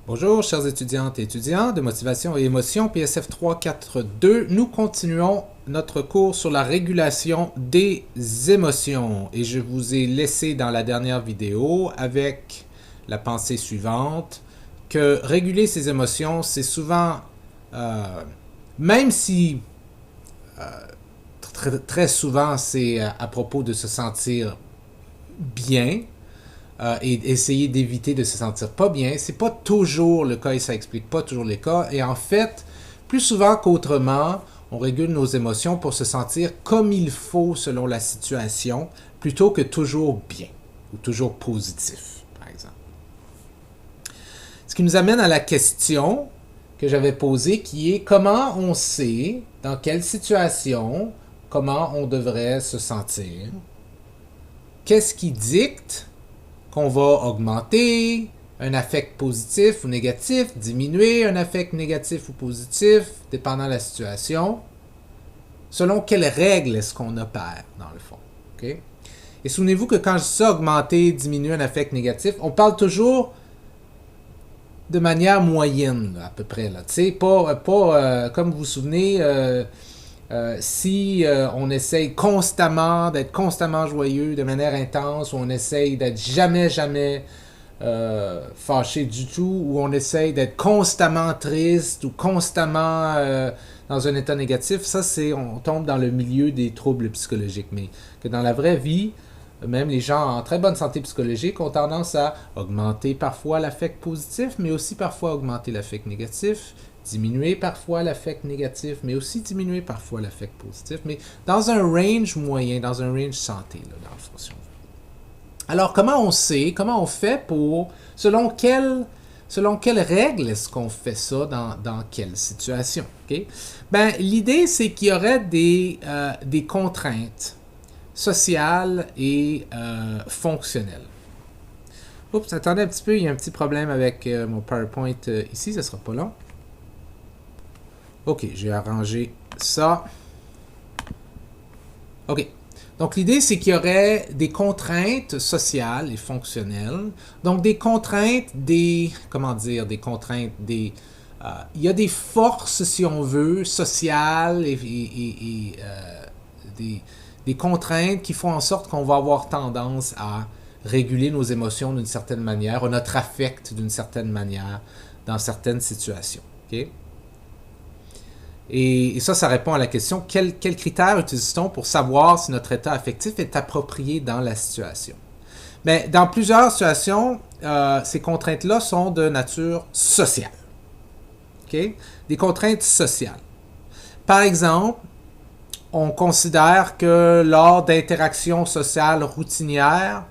Bonjour, chers étudiantes et étudiants de Motivation et Émotion, PSF 342. Nous continuons notre cours sur la régulation des émotions. Et je vous ai laissé dans la dernière vidéo avec la pensée suivante, que réguler ses émotions, c'est souvent, même si très souvent c'est à propos de se sentir bien, et essayer d'éviter de se sentir pas bien. C'est pas toujours le cas et ça explique pas toujours les cas. Et en fait, plus souvent qu'autrement, on régule nos émotions pour se sentir comme il faut selon la situation, plutôt que toujours bien ou toujours positif, par exemple. Ce qui nous amène à la question que j'avais posée, qui est comment on sait dans quelle situation, comment on devrait se sentir. Qu'est-ce qui dicte qu'on va augmenter un affect positif ou négatif, diminuer un affect négatif ou positif, dépendant de la situation. Selon quelles règles est-ce qu'on opère, dans le fond. Okay? Et souvenez-vous que quand je dis ça, augmenter, diminuer un affect négatif, on parle toujours de manière moyenne, là, à peu près. Là. Pas comme vous vous souvenez, si on essaye constamment d'être constamment joyeux de manière intense, ou on essaye d'être jamais fâché du tout, ou on essaye d'être constamment triste ou constamment dans un état négatif, ça c'est on tombe dans le milieu des troubles psychologiques. Mais que dans la vraie vie, même les gens en très bonne santé psychologique ont tendance à augmenter parfois l'affect positif, mais aussi parfois augmenter l'affect négatif, diminuer parfois l'affect négatif, mais aussi diminuer parfois l'affect positif, mais dans un range moyen, dans un range santé, là, dans le fond, si on veut. Alors, comment on sait, comment on fait pour, selon quelles règles est-ce qu'on fait ça dans quelle situation? Okay? Ben, l'idée, c'est qu'il y aurait des contraintes sociales et fonctionnelles. Oups, attendez un petit peu, il y a un petit problème avec mon PowerPoint ici, ça sera pas long. Ok, j'ai arrangé ça. Ok. Donc, l'idée, c'est qu'il y aurait des contraintes sociales et fonctionnelles. Donc, des contraintes, il y a des forces, si on veut, sociales et des contraintes qui font en sorte qu'on va avoir tendance à réguler nos émotions d'une certaine manière, ou notre affect d'une certaine manière, dans certaines situations. Ok? Et ça répond à la question, quels critères utilise-t-on pour savoir si notre état affectif est approprié dans la situation? Bien, dans plusieurs situations, ces contraintes-là sont de nature sociale. Okay? Des contraintes sociales. Par exemple, on considère que lors d'interactions sociales routinières,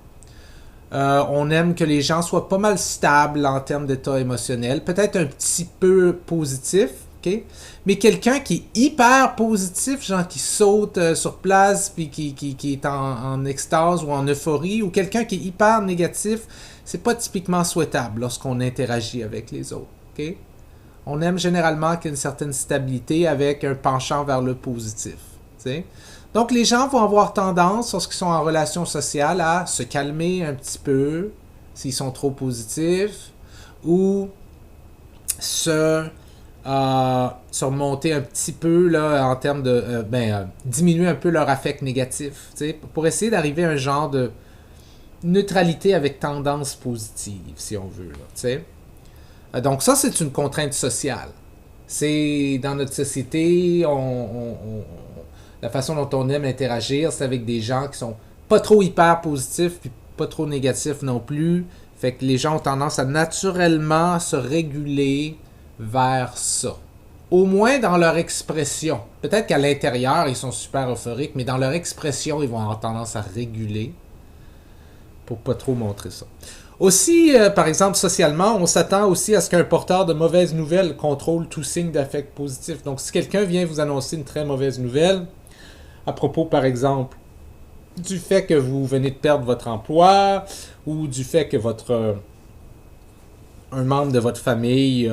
on aime que les gens soient pas mal stables en termes d'état émotionnel, peut-être un petit peu positif, okay? Mais quelqu'un qui est hyper positif, genre qui saute sur place, puis qui est en extase ou en euphorie, ou quelqu'un qui est hyper négatif, c'est pas typiquement souhaitable lorsqu'on interagit avec les autres. Okay? On aime généralement qu'il y ait une certaine stabilité avec un penchant vers le positif. T'sais? Donc les gens vont avoir tendance, lorsqu'ils sont en relation sociale, à se calmer un petit peu s'ils sont trop positifs, ou se remonter un petit peu là, en termes de diminuer un peu leur affect négatif, pour essayer d'arriver à un genre de neutralité avec tendance positive, si on veut. Là, donc ça, c'est une contrainte sociale. C'est dans notre société, la façon dont on aime interagir, c'est avec des gens qui sont pas trop hyper positifs puis pas trop négatifs non plus. Fait que les gens ont tendance à naturellement se réguler vers ça. Au moins dans leur expression. Peut-être qu'à l'intérieur, ils sont super euphoriques, mais dans leur expression, ils vont avoir tendance à réguler pour pas trop montrer ça. Aussi, par exemple, socialement, on s'attend aussi à ce qu'un porteur de mauvaises nouvelles contrôle tout signe d'affect positif. Donc, si quelqu'un vient vous annoncer une très mauvaise nouvelle, à propos, par exemple, du fait que vous venez de perdre votre emploi, ou du fait que un membre de votre famille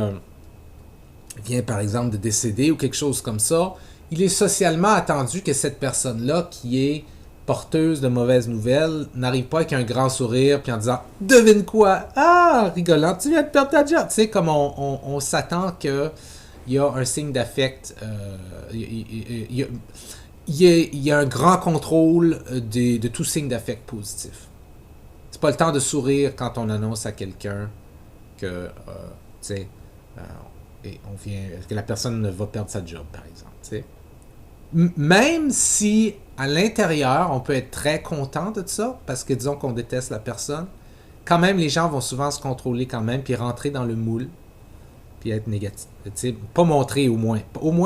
vient, par exemple, de décéder, ou quelque chose comme ça, il est socialement attendu que cette personne-là, qui est porteuse de mauvaises nouvelles n'arrive pas avec un grand sourire puis en disant « Devine quoi? Ah, rigolant, tu viens de perdre ta job! » Tu sais, comme on s'attend qu'il y a un signe d'affect, il y a un grand contrôle de tout signe d'affect positif. C'est pas le temps de sourire quand on annonce à quelqu'un que, tu sais, que la personne va perdre sa job, par exemple. Tu sais. Même si, à l'intérieur, on peut être très content de ça, parce que disons qu'on déteste la personne, quand même, les gens vont souvent se contrôler quand même, puis rentrer dans le moule, puis être négatif. Tu sais, pas montrer au moins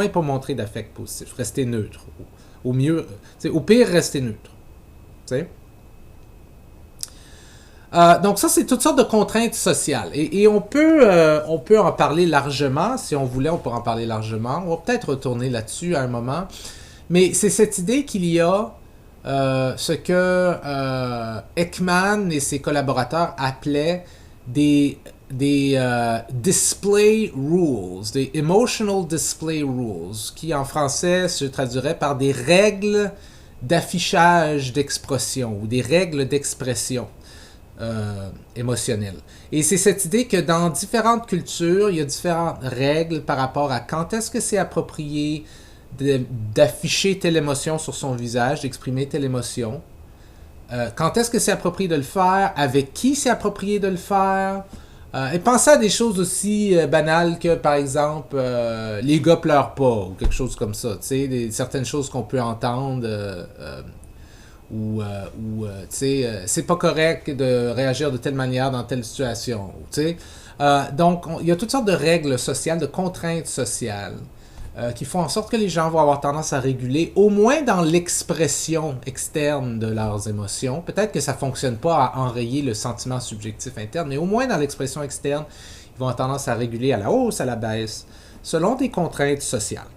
pas montrer d'affect positif. Rester neutre. Au mieux, tu sais, au pire, rester neutre. Tu sais. Donc ça, c'est toutes sortes de contraintes sociales. Et on peut en parler largement. Si on voulait, on pourrait en parler largement. On va peut-être retourner là-dessus à un moment. Mais c'est cette idée qu'il y a ce que Ekman et ses collaborateurs appelaient des display rules, des emotional display rules, qui en français se traduiraient par des règles d'affichage d'expression ou des règles d'expression. Émotionnel. Et c'est cette idée que dans différentes cultures, il y a différentes règles par rapport à quand est-ce que c'est approprié d'afficher telle émotion sur son visage, d'exprimer telle émotion, quand est-ce que c'est approprié de le faire, avec qui c'est approprié de le faire, et pensez à des choses aussi banales que, par exemple, les gars pleurent pas, ou quelque chose comme ça, tu sais, certaines choses qu'on peut entendre... ou tu sais, c'est pas correct de réagir de telle manière dans telle situation. Tu sais. Donc, il y a toutes sortes de règles sociales, de contraintes sociales qui font en sorte que les gens vont avoir tendance à réguler, au moins dans l'expression externe de leurs émotions. Peut-être que ça fonctionne pas à enrayer le sentiment subjectif interne, mais au moins dans l'expression externe, ils vont avoir tendance à réguler à la hausse, à la baisse, selon des contraintes sociales.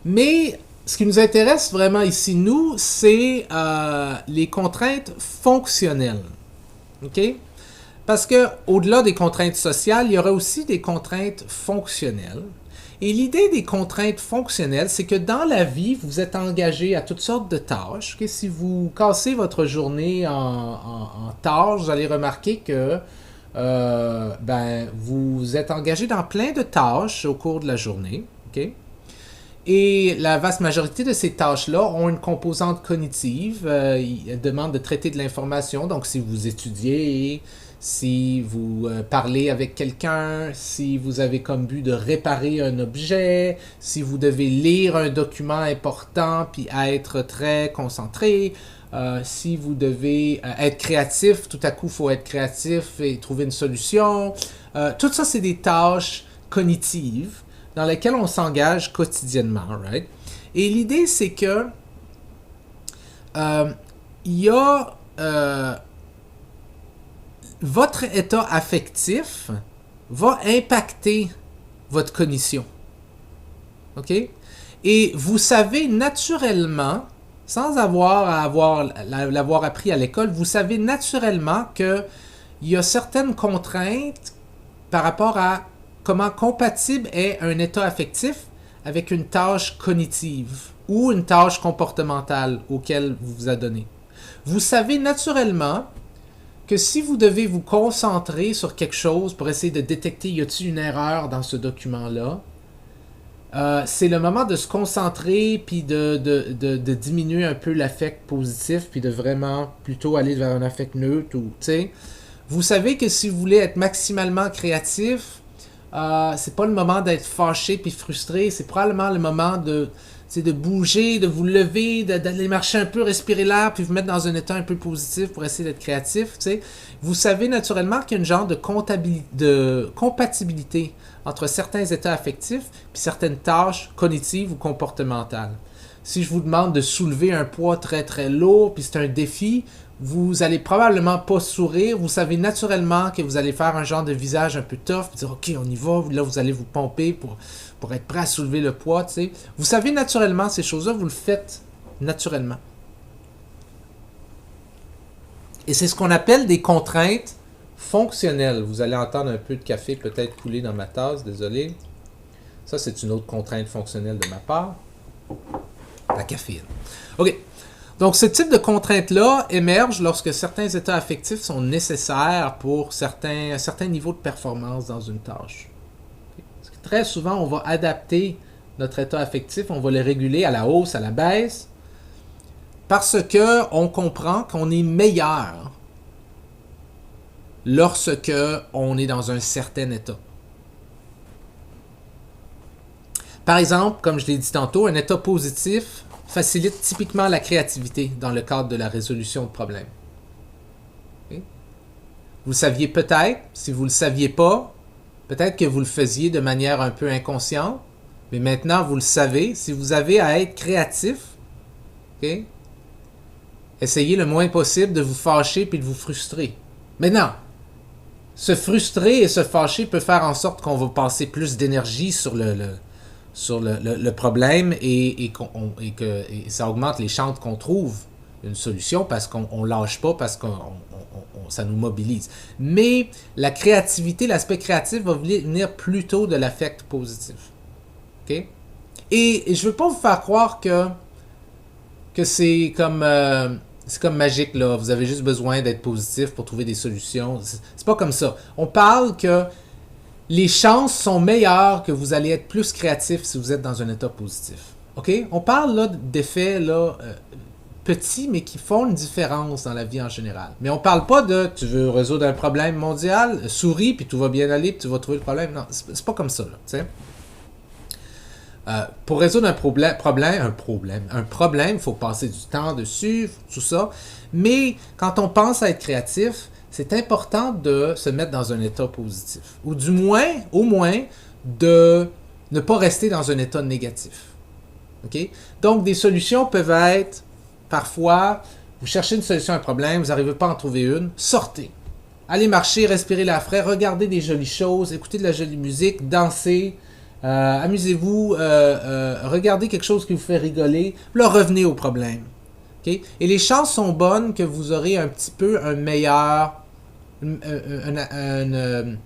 Mais ce qui nous intéresse vraiment ici, nous, c'est les contraintes fonctionnelles. OK? Parce que au-delà des contraintes sociales, il y aura aussi des contraintes fonctionnelles. Et l'idée des contraintes fonctionnelles, c'est que dans la vie, vous êtes engagé à toutes sortes de tâches. Okay? Si vous cassez votre journée en tâches, vous allez remarquer que vous êtes engagé dans plein de tâches au cours de la journée. OK? Et la vaste majorité de ces tâches-là ont une composante cognitive. Elles demandent de traiter de l'information. Donc, si vous étudiez, si vous parlez avec quelqu'un, si vous avez comme but de réparer un objet, si vous devez lire un document important puis être très concentré, si vous devez être créatif, tout à coup, il faut être créatif et trouver une solution. Tout ça, c'est des tâches cognitives dans lesquelles on s'engage quotidiennement, right? Et l'idée, c'est que il y a votre état affectif va impacter votre cognition. OK? Et vous savez naturellement, sans l'avoir appris à l'école, vous savez naturellement qu'il y a certaines contraintes par rapport à comment compatible est un état affectif avec une tâche cognitive ou une tâche comportementale auquel vous vous adonnez. Vous savez naturellement que si vous devez vous concentrer sur quelque chose pour essayer de détecter y a-t-il une erreur dans ce document-là, c'est le moment de se concentrer puis de diminuer un peu l'affect positif puis de vraiment plutôt aller vers un affect neutre. Ou, vous savez que si vous voulez être maximalement créatif, c'est pas le moment d'être fâché puis frustré, c'est probablement le moment de bouger, de vous lever, d'aller marcher un peu, respirer l'air, puis vous mettre dans un état un peu positif pour essayer d'être créatif. T'sais. Vous savez naturellement qu'il y a une genre de compatibilité entre certains états affectifs puis certaines tâches cognitives ou comportementales. Si je vous demande de soulever un poids très très lourd, puis c'est un défi, vous allez probablement pas sourire. Vous savez naturellement que vous allez faire un genre de visage un peu tough, puis dire ok on y va, là vous allez vous pomper pour être prêt à soulever le poids. T'sais. Vous savez naturellement ces choses-là, vous le faites naturellement. Et c'est ce qu'on appelle des contraintes fonctionnelles. Vous allez entendre un peu de café peut-être couler dans ma tasse, désolé. Ça c'est une autre contrainte fonctionnelle de ma part. La caféine. Ok. Donc, ce type de contrainte-là émerge lorsque certains états affectifs sont nécessaires pour un certain niveau de performance dans une tâche. Parce que très souvent, on va adapter notre état affectif, on va le réguler à la hausse, à la baisse, parce qu'on comprend qu'on est meilleur lorsque on est dans un certain état. Par exemple, comme je l'ai dit tantôt, un état positif facilite typiquement la créativité dans le cadre de la résolution de problèmes. Okay? Vous le saviez peut-être, si vous ne le saviez pas, peut-être que vous le faisiez de manière un peu inconsciente, mais maintenant vous le savez, si vous avez à être créatif, okay? Essayez le moins possible de vous fâcher puis de vous frustrer. Maintenant, se frustrer et se fâcher peut faire en sorte qu'on va passer plus d'énergie sur le problème et ça augmente les chances qu'on trouve une solution parce qu'on ne lâche pas, parce que ça nous mobilise. Mais la créativité, l'aspect créatif va venir plutôt de l'affect positif. Okay? Et je ne veux pas vous faire croire que c'est comme magique, là. Vous avez juste besoin d'être positif pour trouver des solutions. C'est pas comme ça. On parle que les chances sont meilleures que vous allez être plus créatif si vous êtes dans un état positif. OK? On parle là d'effets petits, mais qui font une différence dans la vie en général. Mais on parle pas de tu veux résoudre un problème mondial, souris, puis tout va bien aller, puis tu vas trouver le problème. Non, c'est pas comme ça, là. Tu sais? Pour résoudre un problème, il faut passer du temps dessus, tout ça. Mais quand on pense à être créatif, c'est important de se mettre dans un état positif. Ou du moins, au moins, de ne pas rester dans un état négatif. Okay? Donc, des solutions peuvent être, parfois, vous cherchez une solution à un problème, vous n'arrivez pas à en trouver une, sortez. Allez marcher, respirez l'air frais, regardez des jolies choses, écoutez de la jolie musique, dansez, amusez-vous, regardez quelque chose qui vous fait rigoler, là, revenez au problème. Okay? Et les chances sont bonnes que vous aurez un petit peu un meilleur, une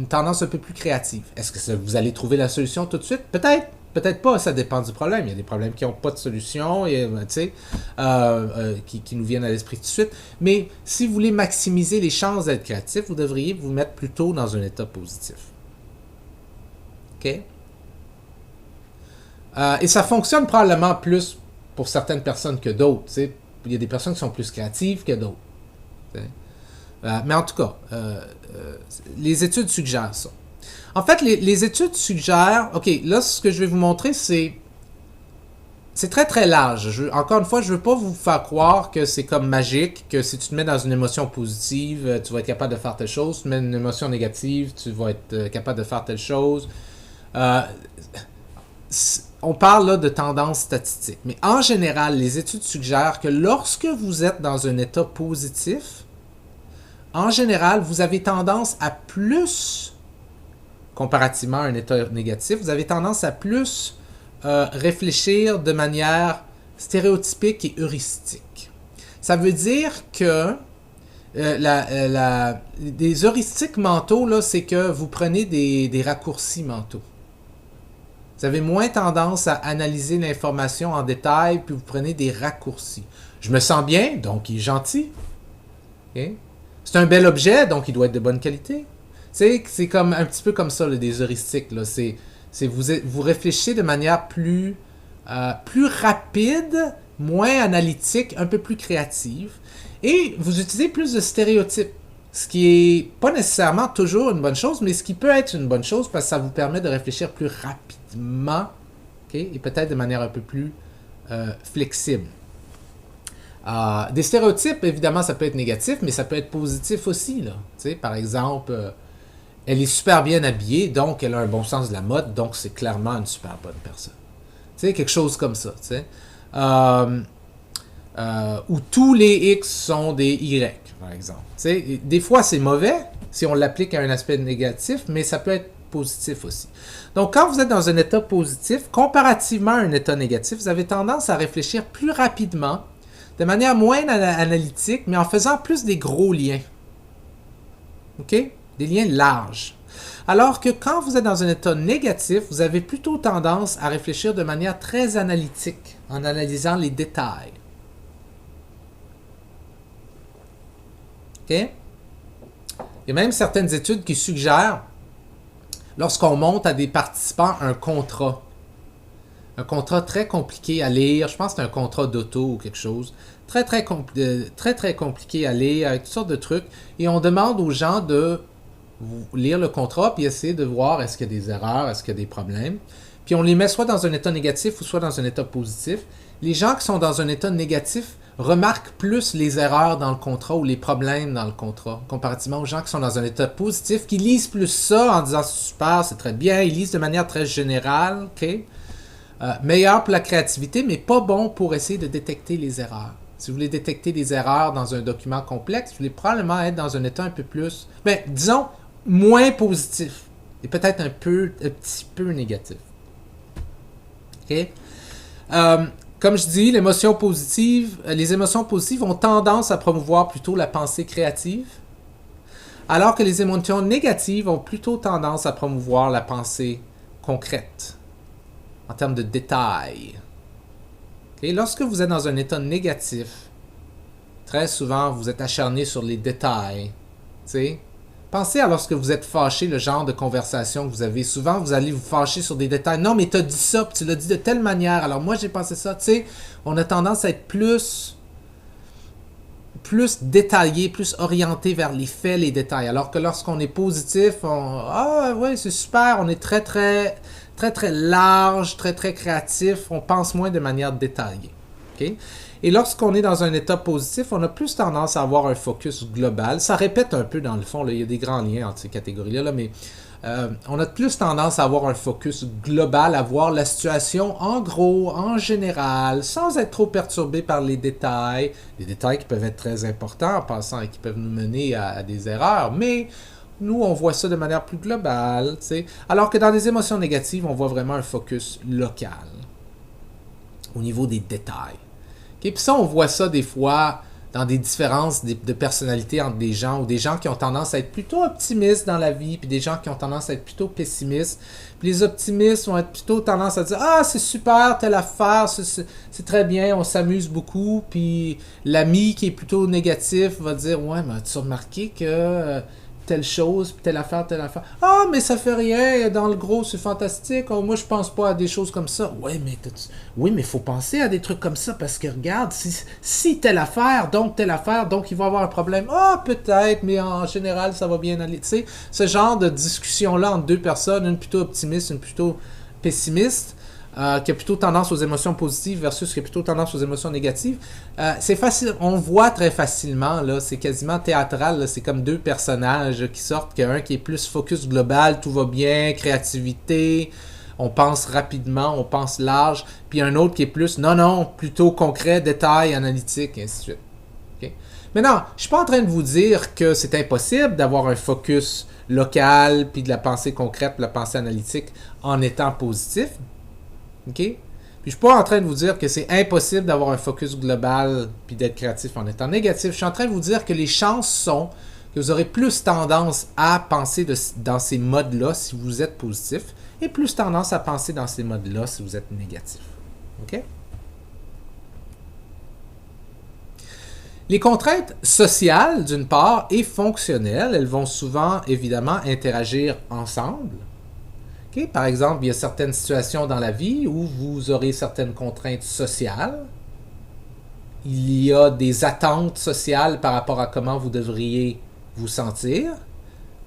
tendance un peu plus créative. Est-ce que vous allez trouver la solution tout de suite? Peut-être, peut-être pas, ça dépend du problème. Il y a des problèmes qui n'ont pas de solution, et, qui nous viennent à l'esprit tout de suite. Mais si vous voulez maximiser les chances d'être créatif, vous devriez vous mettre plutôt dans un état positif. OK? Et ça fonctionne probablement plus pour certaines personnes que d'autres. T'sais. Il y a des personnes qui sont plus créatives que d'autres. Mais en tout cas, les études suggèrent ça. En fait, les études suggèrent... OK, là, ce que je vais vous montrer, c'est très, très large. Encore une fois, je ne veux pas vous faire croire que c'est comme magique, que si tu te mets dans une émotion positive, tu vas être capable de faire telle chose. Si tu te mets dans une émotion négative, tu vas être capable de faire telle chose. On parle là de tendances statistiques. Mais en général, les études suggèrent que lorsque vous êtes dans un état positif, en général, vous avez tendance à plus, comparativement à un état négatif, vous avez tendance à plus réfléchir de manière stéréotypique et heuristique. Ça veut dire que des heuristiques mentaux, là, c'est que vous prenez des raccourcis mentaux. Vous avez moins tendance à analyser l'information en détail, puis vous prenez des raccourcis. Je me sens bien, donc il est gentil. Okay? C'est un bel objet, donc il doit être de bonne qualité. C'est comme un petit peu comme ça, là, des heuristiques. Là. Vous réfléchissez de manière plus rapide, moins analytique, un peu plus créative. Et vous utilisez plus de stéréotypes. Ce qui est pas nécessairement toujours une bonne chose, mais ce qui peut être une bonne chose parce que ça vous permet de réfléchir plus rapidement, okay? Et peut-être de manière un peu plus flexible. Des stéréotypes, évidemment, ça peut être négatif, mais ça peut être positif aussi. Là. Par exemple, elle est super bien habillée, donc elle a un bon sens de la mode, donc c'est clairement une super bonne personne. Quelque chose comme ça. Où tous les X sont des Y, par exemple. Des fois, c'est mauvais si on l'applique à un aspect négatif, mais ça peut être positif aussi. Donc, quand vous êtes dans un état positif, comparativement à un état négatif, vous avez tendance à réfléchir plus rapidement, de manière moins analytique, mais en faisant plus des gros liens. OK? Des liens larges. Alors que quand vous êtes dans un état négatif, vous avez plutôt tendance à réfléchir de manière très analytique, en analysant les détails. OK? Il y a même certaines études qui suggèrent, lorsqu'on montre à des participants un contrat très compliqué à lire, je pense que c'est un contrat d'auto ou quelque chose, très compliqué à lire, avec toutes sortes de trucs, et on demande aux gens de lire le contrat, puis essayer de voir est-ce qu'il y a des erreurs, est-ce qu'il y a des problèmes, puis on les met soit dans un état négatif ou soit dans un état positif. Les gens qui sont dans un état négatif remarquent plus les erreurs dans le contrat ou les problèmes dans le contrat, comparativement aux gens qui sont dans un état positif, qui lisent plus ça en disant c'est super, c'est très bien, ils lisent de manière très générale, ok? Meilleur pour la créativité, mais pas bon pour essayer de détecter les erreurs. Si vous voulez détecter des erreurs dans un document complexe, vous voulez probablement être dans un état un peu plus, disons, moins positif et peut-être un petit peu négatif. Ok? Comme je dis, les émotions positives ont tendance à promouvoir plutôt la pensée créative, alors que les émotions négatives ont plutôt tendance à promouvoir la pensée concrète, en termes de détails. Okay? Lorsque vous êtes dans un état négatif, très souvent, vous êtes acharné sur les détails. T'sais? Pensez à lorsque vous êtes fâché, le genre de conversation que vous avez. Souvent, vous allez vous fâcher sur des détails. Non, mais tu as dit ça, puis tu l'as dit de telle manière. Alors moi, j'ai pensé ça. Tu sais, on a tendance à être plus détaillé, plus orienté vers les faits, les détails. Alors que lorsqu'on est positif, ah ouais, c'est super, on est très large, très créatif, on pense moins de manière détaillée. Okay? Et lorsqu'on est dans un état positif, on a plus tendance à avoir un focus global. Ça répète un peu dans le fond, là, il y a des grands liens entre ces catégories-là, mais on a plus tendance à avoir un focus global, à voir la situation en gros, en général, sans être trop perturbé par les détails qui peuvent être très importants en passant et qui peuvent nous mener à des erreurs, mais nous, on voit ça de manière plus globale, t'sais. Alors que dans les émotions négatives, on voit vraiment un focus local, au niveau des détails. Okay? Puis ça, on voit ça des fois dans des différences de personnalité entre des gens, ou des gens qui ont tendance à être plutôt optimistes dans la vie, puis des gens qui ont tendance à être plutôt pessimistes. Puis les optimistes vont être plutôt tendance à dire « Ah, c'est super, telle affaire, c'est très bien, on s'amuse beaucoup. » Puis l'ami qui est plutôt négatif va dire « Ouais, mais as-tu remarqué que... telle chose, puis telle affaire. Ah, mais ça fait rien, dans le gros, c'est fantastique. Oh, moi, je pense pas à des choses comme ça. Oui, mais faut penser à des trucs comme ça, parce que regarde, si telle affaire, donc il va y avoir un problème. Ah, peut-être, mais en général, ça va bien aller. Tu sais, ce genre de discussion-là entre deux personnes, une plutôt optimiste, une plutôt pessimiste, qui a plutôt tendance aux émotions positives versus qui a plutôt tendance aux émotions négatives, c'est facile, on voit très facilement, là, c'est quasiment théâtral, là, c'est comme deux personnages qui sortent, qu'un qui est plus focus global, tout va bien, créativité, on pense rapidement, on pense large, puis un autre qui est plus, non, plutôt concret, détail, analytique, et ainsi de suite. Okay? Maintenant, je suis pas en train de vous dire que c'est impossible d'avoir un focus local, puis de la pensée concrète, de la pensée analytique en étant positif. OK? Puis je suis pas en train de vous dire que c'est impossible d'avoir un focus global puis d'être créatif en étant négatif. Je suis en train de vous dire que les chances sont que vous aurez plus tendance à penser dans ces modes-là si vous êtes positif et plus tendance à penser dans ces modes-là si vous êtes négatif. OK? Les contraintes sociales, d'une part, et fonctionnelles, elles vont souvent, évidemment, interagir ensemble. Okay? Par exemple, il y a certaines situations dans la vie où vous aurez certaines contraintes sociales. Il y a des attentes sociales par rapport à comment vous devriez vous sentir,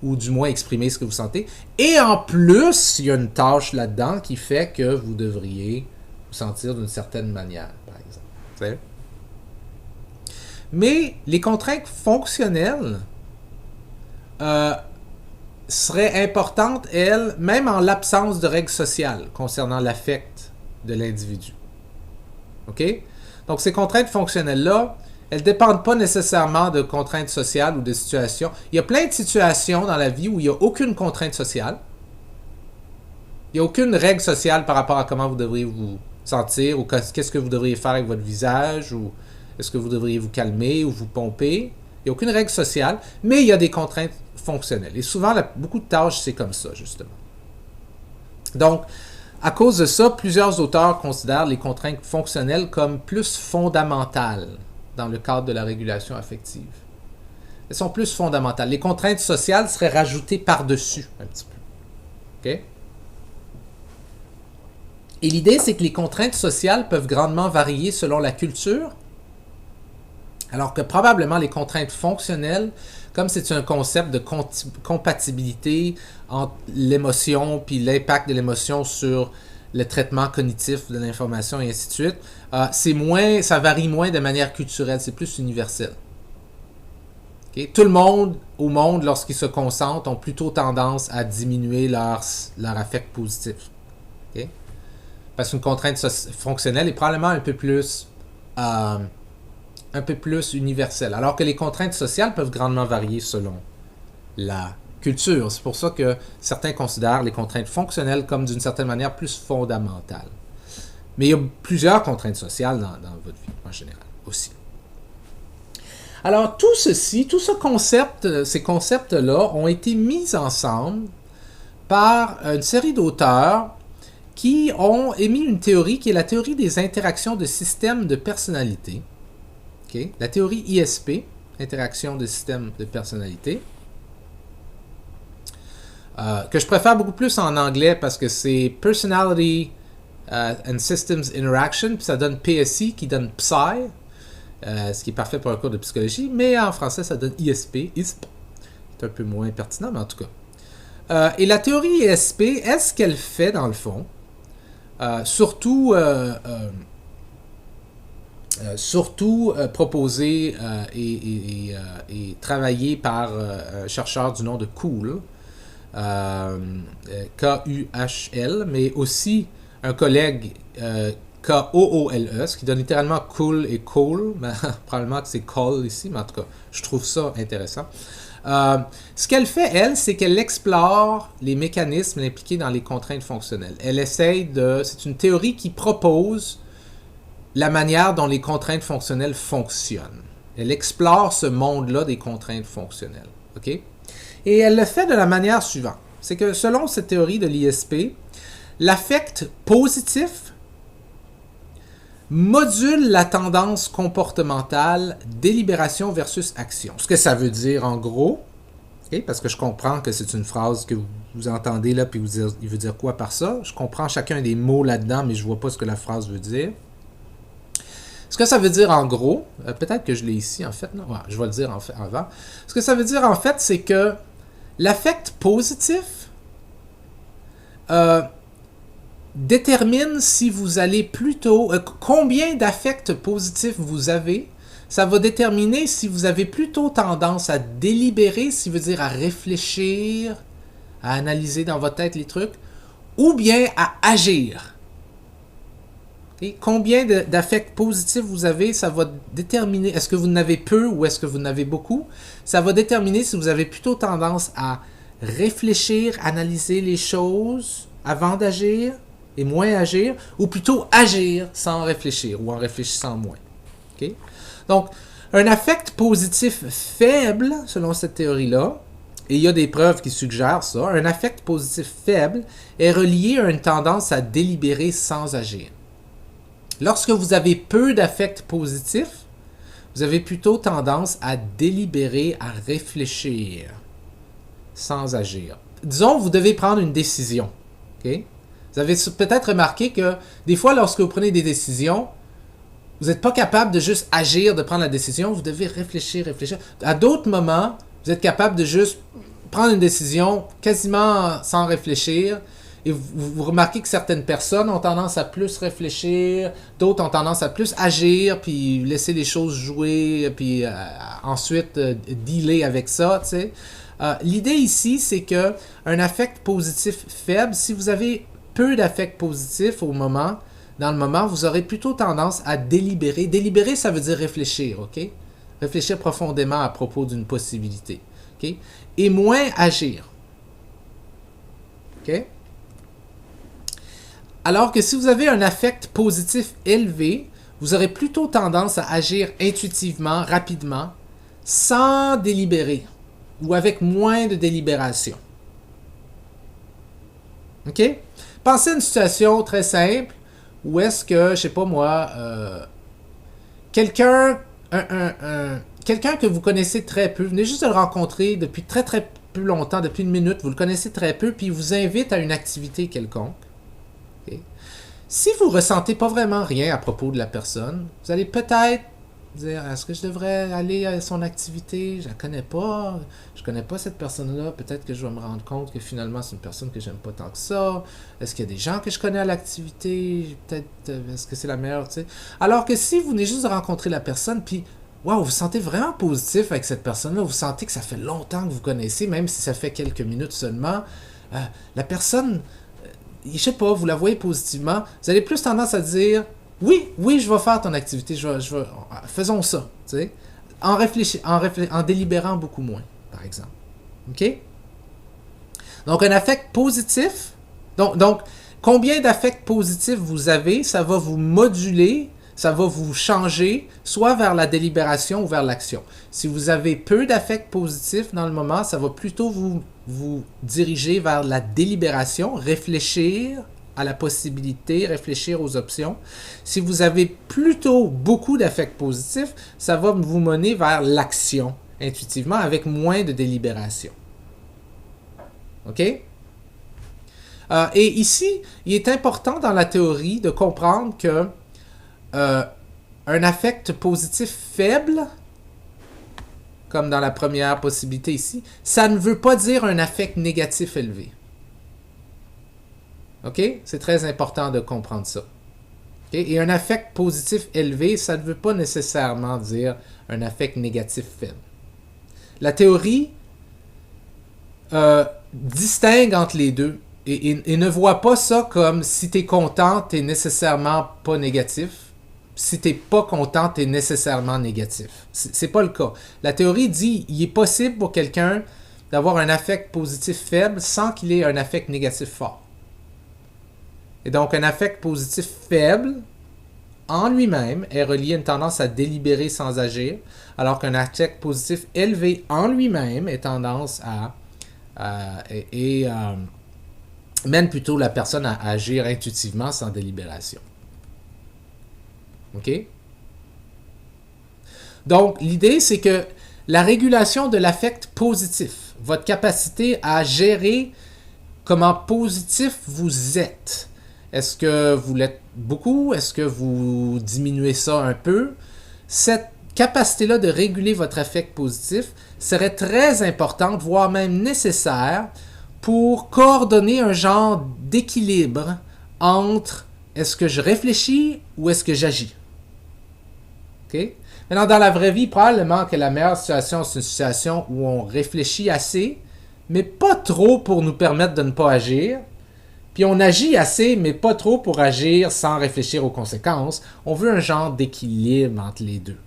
ou du moins exprimer ce que vous sentez. Et en plus, il y a une tâche là-dedans qui fait que vous devriez vous sentir d'une certaine manière, par exemple. T'sais? Mais les contraintes fonctionnelles serait importante, elle, même en l'absence de règles sociales concernant l'affect de l'individu. OK? Donc, ces contraintes fonctionnelles-là, elles ne dépendent pas nécessairement de contraintes sociales ou de situations. Il y a plein de situations dans la vie où il n'y a aucune contrainte sociale. Il n'y a aucune règle sociale par rapport à comment vous devriez vous sentir, ou qu'est-ce que vous devriez faire avec votre visage, ou est-ce que vous devriez vous calmer ou vous pomper. Il n'y a aucune règle sociale, mais il y a des contraintes fonctionnelles. Et souvent, beaucoup de tâches, c'est comme ça, justement. Donc, à cause de ça, plusieurs auteurs considèrent les contraintes fonctionnelles comme plus fondamentales dans le cadre de la régulation affective. Elles sont plus fondamentales. Les contraintes sociales seraient rajoutées par-dessus un petit peu. OK? Et l'idée, c'est que les contraintes sociales peuvent grandement varier selon la culture, alors que probablement les contraintes fonctionnelles, comme c'est un concept de compatibilité entre l'émotion puis l'impact de l'émotion sur le traitement cognitif de l'information et ainsi de suite, ça varie moins de manière culturelle, c'est plus universel. Okay? Tout le monde au monde, lorsqu'ils se concentrent, ont plutôt tendance à diminuer leur affect positif. Okay? Parce qu'une contrainte fonctionnelle est probablement un peu plus universelle. Alors que les contraintes sociales peuvent grandement varier selon la culture. C'est pour ça que certains considèrent les contraintes fonctionnelles comme d'une certaine manière plus fondamentales. Mais il y a plusieurs contraintes sociales dans votre vie en général aussi. Alors tout ces concepts-là ont été mis ensemble par une série d'auteurs qui ont émis une théorie qui est la théorie des interactions de systèmes de personnalité. Okay? La théorie ISP, interaction de systèmes de personnalité, que je préfère beaucoup plus en anglais parce que c'est Personality and Systems Interaction, puis ça donne PSI qui donne Psy, ce qui est parfait pour un cours de psychologie, mais en français ça donne ISP, c'est un peu moins pertinent, mais en tout cas. Et la théorie ISP, est-ce qu'elle fait dans le fond? Surtout proposé et travaillé par un chercheur du nom de Kuhl, K-U-H-L, mais aussi un collègue K-O-O-L-E, ce qui donne littéralement cool et cool, mais probablement que c'est call ici, mais en tout cas, je trouve ça intéressant. Ce qu'elle fait, elle, c'est qu'elle explore les mécanismes impliqués dans les contraintes fonctionnelles. C'est une théorie qui propose la manière dont les contraintes fonctionnelles fonctionnent. Elle explore ce monde-là des contraintes fonctionnelles. OK? Et elle le fait de la manière suivante. C'est que selon cette théorie de l'ISP, l'affect positif module la tendance comportementale délibération versus action. Ce que ça veut dire en gros, okay, parce que je comprends que c'est une phrase que vous entendez là, puis il veut dire quoi par ça. Je comprends chacun des mots là-dedans, mais je ne vois pas ce que la phrase veut dire. Ce que ça veut dire en gros, peut-être que je l'ai ici en fait, non? Ouais, je vais le dire en fait avant. Ce que ça veut dire en fait, c'est que l'affect positif détermine si vous allez plutôt... combien d'affects positifs vous avez, ça va déterminer si vous avez plutôt tendance à délibérer, ce qui veut dire à réfléchir, à analyser dans votre tête les trucs, ou bien à agir. Okay? Combien d'affects positifs vous avez, ça va déterminer, est-ce que vous en avez peu ou est-ce que vous en avez beaucoup, ça va déterminer si vous avez plutôt tendance à réfléchir, analyser les choses avant d'agir, et moins agir, ou plutôt agir sans réfléchir, ou en réfléchissant moins. Okay? Donc, un affect positif faible, selon cette théorie-là, et il y a des preuves qui suggèrent ça, un affect positif faible est relié à une tendance à délibérer sans agir. Lorsque vous avez peu d'affect positif, vous avez plutôt tendance à délibérer, à réfléchir sans agir. Disons, vous devez prendre une décision. Okay? Vous avez peut-être remarqué que des fois, lorsque vous prenez des décisions, vous n'êtes pas capable de juste agir, de prendre la décision. Vous devez réfléchir. À d'autres moments, vous êtes capable de juste prendre une décision quasiment sans réfléchir. Et vous remarquez que certaines personnes ont tendance à plus réfléchir, d'autres ont tendance à plus agir, puis laisser les choses jouer, puis ensuite dealer avec ça, tu sais. L'idée ici, c'est que un affect positif faible, si vous avez peu d'affect positif dans le moment, vous aurez plutôt tendance à délibérer. Délibérer, ça veut dire réfléchir, OK? Réfléchir profondément à propos d'une possibilité, OK? Et moins agir, OK? Alors que si vous avez un affect positif élevé, vous aurez plutôt tendance à agir intuitivement, rapidement, sans délibérer. ou avec moins de délibération. OK? Pensez à une situation très simple où est-ce que, je sais pas moi, quelqu'un quelqu'un que vous connaissez très peu, venez juste de le rencontrer depuis très très peu longtemps, depuis une minute, vous le connaissez très peu, puis il vous invite à une activité quelconque. Okay? Si vous ressentez pas vraiment rien à propos de la personne, vous allez peut-être dire, est-ce que je devrais aller à son activité? Je la connais pas. Je connais pas cette personne-là. Peut-être que je vais me rendre compte que finalement, c'est une personne que j'aime pas tant que ça. Est-ce qu'il y a des gens que je connais à l'activité? Peut-être, est-ce que c'est la meilleure, tu sais? Alors que si vous venez juste de rencontrer la personne, puis, wow, vous vous sentez vraiment positif avec cette personne-là, vous sentez que ça fait longtemps que vous connaissez, même si ça fait quelques minutes seulement, la personne, je sais pas, vous la voyez positivement, vous avez plus tendance à dire, oui, je vais faire ton activité, faisons ça, tu sais, en délibérant beaucoup moins, par exemple. OK? Donc, un affect positif, donc combien d'affects positifs vous avez, ça va vous moduler, ça va vous changer, soit vers la délibération ou vers l'action. Si vous avez peu d'affects positifs dans le moment, ça va plutôt vous diriger vers la délibération, réfléchir à la possibilité, réfléchir aux options. Si vous avez plutôt beaucoup d'affects positifs, ça va vous mener vers l'action, intuitivement, avec moins de délibération. OK? Et ici, il est important dans la théorie de comprendre que un affect positif faible, comme dans la première possibilité ici, ça ne veut pas dire un affect négatif élevé. OK? C'est très important de comprendre ça. Okay? Et un affect positif élevé, ça ne veut pas nécessairement dire un affect négatif faible. La théorie distingue entre les deux et ne voit pas ça comme si tu es content, tu es nécessairement pas négatif. Si tu n'es pas content, tu es nécessairement négatif. C'est pas le cas. La théorie dit il est possible pour quelqu'un d'avoir un affect positif faible sans qu'il ait un affect négatif fort. Et donc, un affect positif faible, en lui-même, est relié à une tendance à délibérer sans agir, alors qu'un affect positif élevé en lui-même est tendance mène plutôt la personne à agir intuitivement sans délibération. OK? Donc, l'idée, c'est que la régulation de l'affect positif, votre capacité à gérer comment positif vous êtes. Est-ce que vous l'êtes beaucoup? Est-ce que vous diminuez ça un peu? Cette capacité-là de réguler votre affect positif serait très importante, voire même nécessaire, pour coordonner un genre d'équilibre entre est-ce que je réfléchis ou est-ce que j'agis? OK? Maintenant, dans la vraie vie, probablement que la meilleure situation, c'est une situation où on réfléchit assez, mais pas trop pour nous permettre de ne pas agir. Puis on agit assez, mais pas trop pour agir sans réfléchir aux conséquences. On veut un genre d'équilibre entre les deux.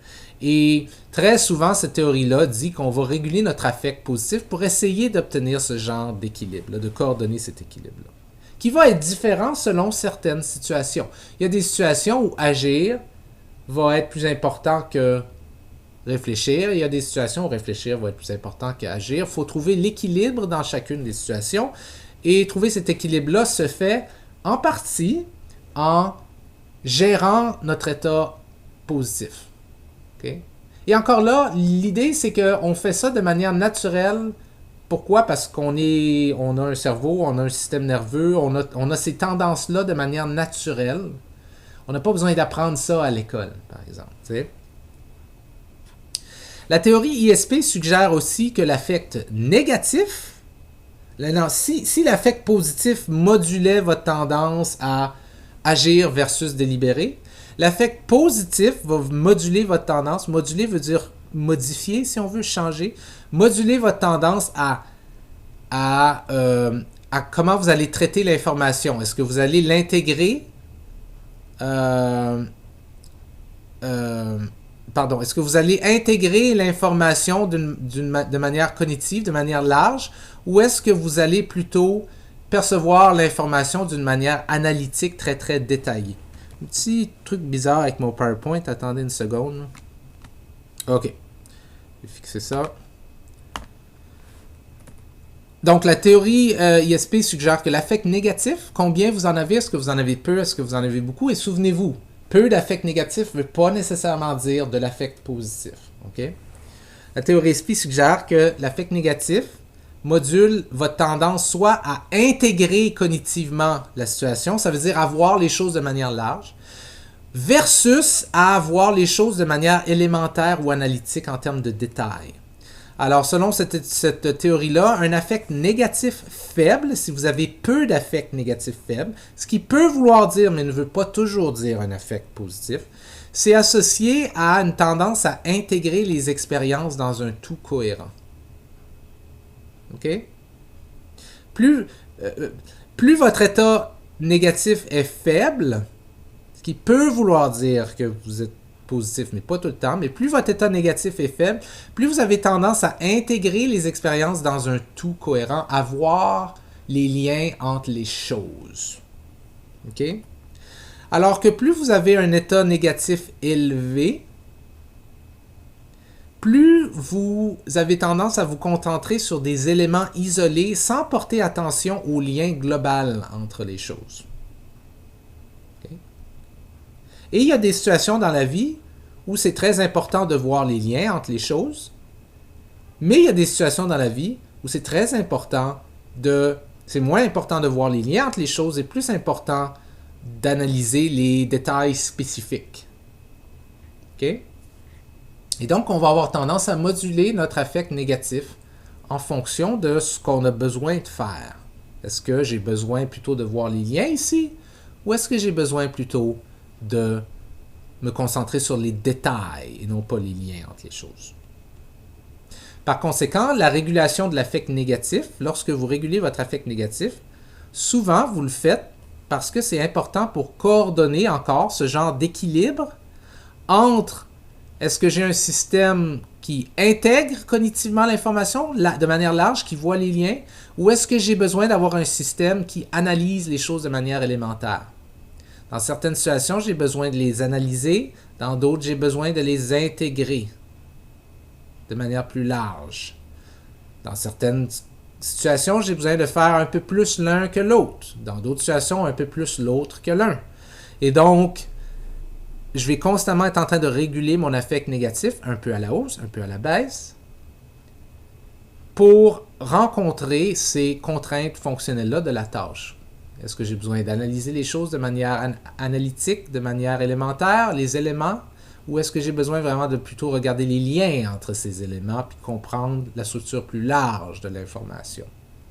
Et très souvent, cette théorie-là dit qu'on va réguler notre affect positif pour essayer d'obtenir ce genre d'équilibre, de coordonner cet équilibre-là, qui va être différent selon certaines situations. Il y a des situations où agir va être plus important que réfléchir. Il y a des situations où réfléchir va être plus important qu'agir. Il faut trouver l'équilibre dans chacune des situations. Et trouver cet équilibre-là se fait en partie en gérant notre état positif. Okay? Et encore là, l'idée, c'est qu'on fait ça de manière naturelle. Pourquoi? Parce qu'on a un cerveau, on a un système nerveux, on a ces tendances-là de manière naturelle. On n'a pas besoin d'apprendre ça à l'école, par exemple. T'sais? La théorie ISP suggère aussi que l'affect négatif, si l'affect positif modulait votre tendance à agir versus délibérer, l'affect positif va moduler votre tendance. Moduler veut dire modifier, si on veut, changer. Moduler votre tendance à comment vous allez traiter l'information. Est-ce que vous allez l'intégrer est-ce que vous allez intégrer l'information de manière cognitive, de manière large, ou est-ce que vous allez plutôt percevoir l'information d'une manière analytique très très détaillée? Un petit truc bizarre avec mon PowerPoint, attendez une seconde. OK. Je vais fixer ça. Donc, la théorie ISP suggère que l'affect négatif, combien vous en avez, est-ce que vous en avez peu, est-ce que vous en avez beaucoup, et souvenez-vous, peu d'affect négatif ne veut pas nécessairement dire de l'affect positif. Okay? La théorie ISP suggère que l'affect négatif module votre tendance soit à intégrer cognitivement la situation, ça veut dire à voir les choses de manière large, versus à voir les choses de manière élémentaire ou analytique en termes de détails. Alors, selon cette théorie-là, un affect négatif faible, si vous avez peu d'affect négatif faible, ce qui peut vouloir dire, mais ne veut pas toujours dire un affect positif, c'est associé à une tendance à intégrer les expériences dans un tout cohérent. OK? Plus votre état négatif est faible, ce qui peut vouloir dire que vous êtes positif, mais pas tout le temps, mais plus votre état négatif est faible, plus vous avez tendance à intégrer les expériences dans un tout cohérent, à voir les liens entre les choses. OK? Alors que plus vous avez un état négatif élevé, plus vous avez tendance à vous concentrer sur des éléments isolés sans porter attention au lien global entre les choses. Et il y a des situations dans la vie où c'est très important de voir les liens entre les choses, mais il y a des situations dans la vie où c'est très important c'est moins important de voir les liens entre les choses et plus important d'analyser les détails spécifiques. OK? Et donc, on va avoir tendance à moduler notre affect négatif en fonction de ce qu'on a besoin de faire. Est-ce que j'ai besoin plutôt de voir les liens ici, ou est-ce que j'ai besoin plutôt de me concentrer sur les détails et non pas les liens entre les choses. Par conséquent, la régulation de l'affect négatif, lorsque vous régulez votre affect négatif, souvent vous le faites parce que c'est important pour coordonner encore ce genre d'équilibre entre est-ce que j'ai un système qui intègre cognitivement l'information de manière large, qui voit les liens, ou est-ce que j'ai besoin d'avoir un système qui analyse les choses de manière élémentaire? Dans certaines situations, j'ai besoin de les analyser. Dans d'autres, j'ai besoin de les intégrer de manière plus large. Dans certaines situations, j'ai besoin de faire un peu plus l'un que l'autre. Dans d'autres situations, un peu plus l'autre que l'un. Et donc, je vais constamment être en train de réguler mon affect négatif, un peu à la hausse, un peu à la baisse, pour rencontrer ces contraintes fonctionnelles-là de la tâche. Est-ce que j'ai besoin d'analyser les choses de manière analytique, de manière élémentaire, les éléments, ou est-ce que j'ai besoin vraiment de plutôt regarder les liens entre ces éléments puis comprendre la structure plus large de l'information?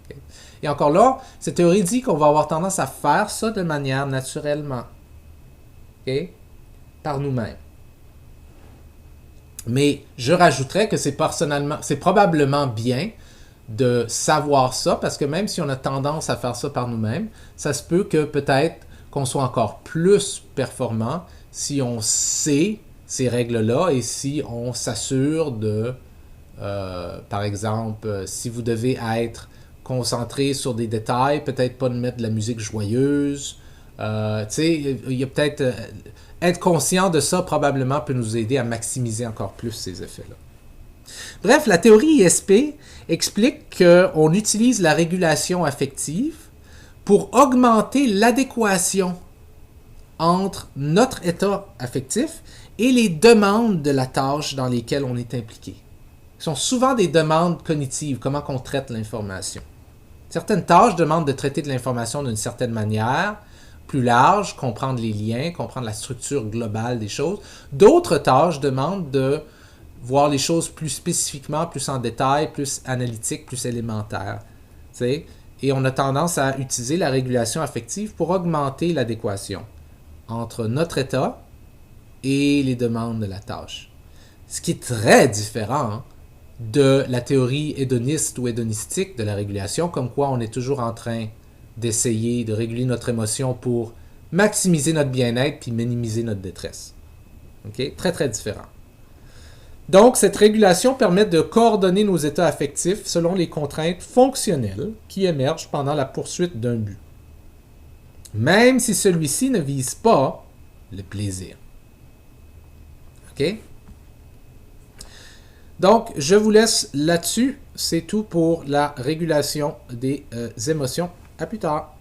Okay? Et encore là, cette théorie dit qu'on va avoir tendance à faire ça de manière naturellement, okay? Par nous-mêmes. Mais je rajouterais que c'est probablement bien de savoir ça, parce que même si on a tendance à faire ça par nous-mêmes, ça se peut que peut-être qu'on soit encore plus performant si on sait ces règles-là et si on s'assure de, par exemple, si vous devez être concentré sur des détails, peut-être pas de mettre de la musique joyeuse. Tu sais, il y a peut-être... être conscient de ça probablement peut nous aider à maximiser encore plus ces effets-là. Bref, la théorie ISP explique qu'on utilise la régulation affective pour augmenter l'adéquation entre notre état affectif et les demandes de la tâche dans lesquelles on est impliqué. Ce sont souvent des demandes cognitives, comment on traite l'information. Certaines tâches demandent de traiter de l'information d'une certaine manière, plus large, comprendre les liens, comprendre la structure globale des choses. D'autres tâches demandent de voir les choses plus spécifiquement, plus en détail, plus analytique, plus élémentaire. T'sais? Et on a tendance à utiliser la régulation affective pour augmenter l'adéquation entre notre état et les demandes de la tâche. Ce qui est très différent de la théorie hédoniste ou hédonistique de la régulation, comme quoi on est toujours en train d'essayer de réguler notre émotion pour maximiser notre bien-être puis minimiser notre détresse. Okay? Très, très différent. Donc, cette régulation permet de coordonner nos états affectifs selon les contraintes fonctionnelles qui émergent pendant la poursuite d'un but, même si celui-ci ne vise pas le plaisir. OK? Donc, je vous laisse là-dessus c'est tout pour la régulation des émotions. À plus tard.